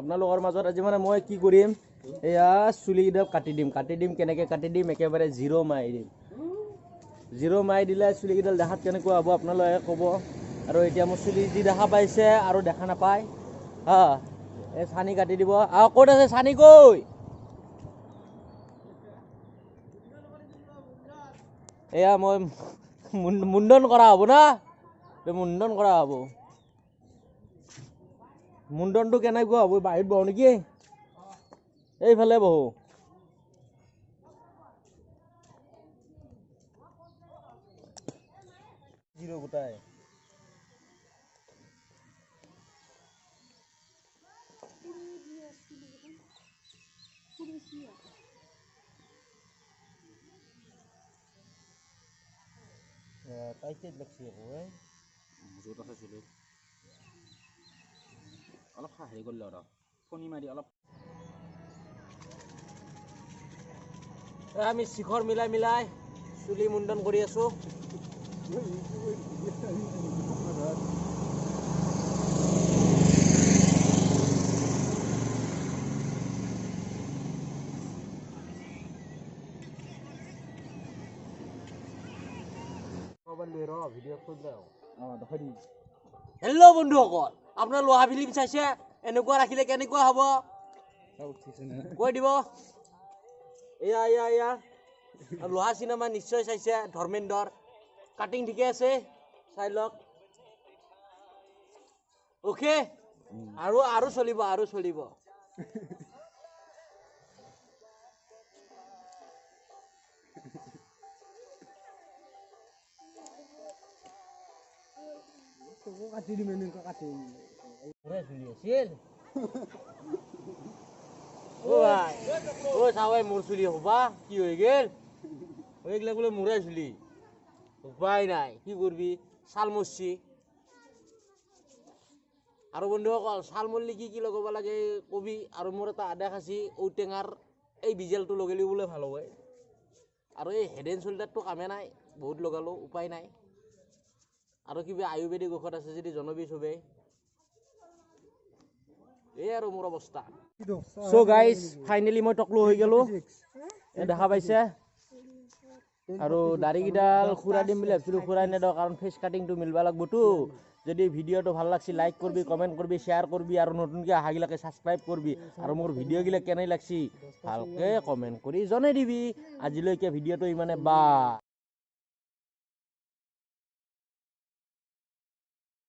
আপোনালোকৰ মাজত আজি মানে মই কি কৰিম এয়া চুলিকেইটা কাটি দিম কেনেকৈ কাটি দিম একেবাৰে জিৰো মাৰি দিম জিৰো মাৰি দিলে চুলিকেইডাল দেখাত কেনেকুৱা হ'ব আপোনালোকে ক'ব আৰু এতিয়া মোৰ চুলি যি দেখা পাইছে আৰু দেখা নাপায় হা এই চানি কাটি দিব আৰু ক'ত আছে চানি কৈ এয়া মই মুণ্ডন কৰা হ'ব না মুণ্ডন কৰা হ'ব মুণ্ডনটো কেনেকুৱা হ'ব বাহিৰত বহো নেকি এইফালে বহো জিৰো গোটাই টাইটেড লাগছে আকৌ য'ত আছে চুলি অলপ হেৰি কৰিলে আৰু ফণি মাৰি অলপ আমি শিখৰ মিলাই মিলাই চুলি মুণ্ডন কৰি আছো হেল্ল' বন্ধুসকল আপোনাৰ লোহা ফিল্ম চাইছে এনেকুৱা ৰাখিলে কেনেকুৱা হ'ব কৈ দিব এয়া এয়া এয়া লোহা চিনেমা নিশ্চয় চাইছে ধৰ্মেন্দ্ৰৰ কাটিং ঠিকে আছে চাই লওক অ'কে আৰু চলিব কাটি দিম এনেকুৱা কাটি মুৰাই চুলি আছিল চাৱাই মোৰ চুলি হ'বা কি হৈ গেল এইগিলা বোলে মুৰাই চুলি উপায় নাই কি কৰবি ছাল মৰছি আৰু বন্ধুসকল ছাল মৰলি কি লগাব লাগে কবি আৰু মোৰ এটা আদেশ আছে ঔটেঙাৰ এই বিজেলটো লগালে বোলে ভাল হয় আৰু এই হেড এণ্ড শ্বল্ডাৰটো কামে নাই বহুত লগালোঁ উপায় নাই আৰু কিবা আয়ুৰ্বেদিক ঔষধ আছে যদি জনবি চবেই এই আৰু মোৰ অৱস্থা চ' গাইজ ফাইনেলি মই টকলো হৈ গ'লো দেখা পাইছে আৰু দাড়িকেইডাল খুৰা দিম বুলি ভাবিছিলোঁ খুৰাই নেদাওঁ কাৰণ ফেচ কাটিংটো মিলিব লাগবতো যদি ভিডিঅ'টো ভাল লাগছি লাইক কৰবি কমেণ্ট কৰবি শ্বেয়াৰ কৰবি আৰু নতুনকৈ অহাগিলাকে ছাবস্ক্ৰাইব কৰবি আৰু মোৰ ভিডিঅ'গিলাক কেনে লাগছি ভালকৈ কমেণ্ট কৰি জনাই দিবি আজিলৈকে ভিডিঅ'টো ইমানে বা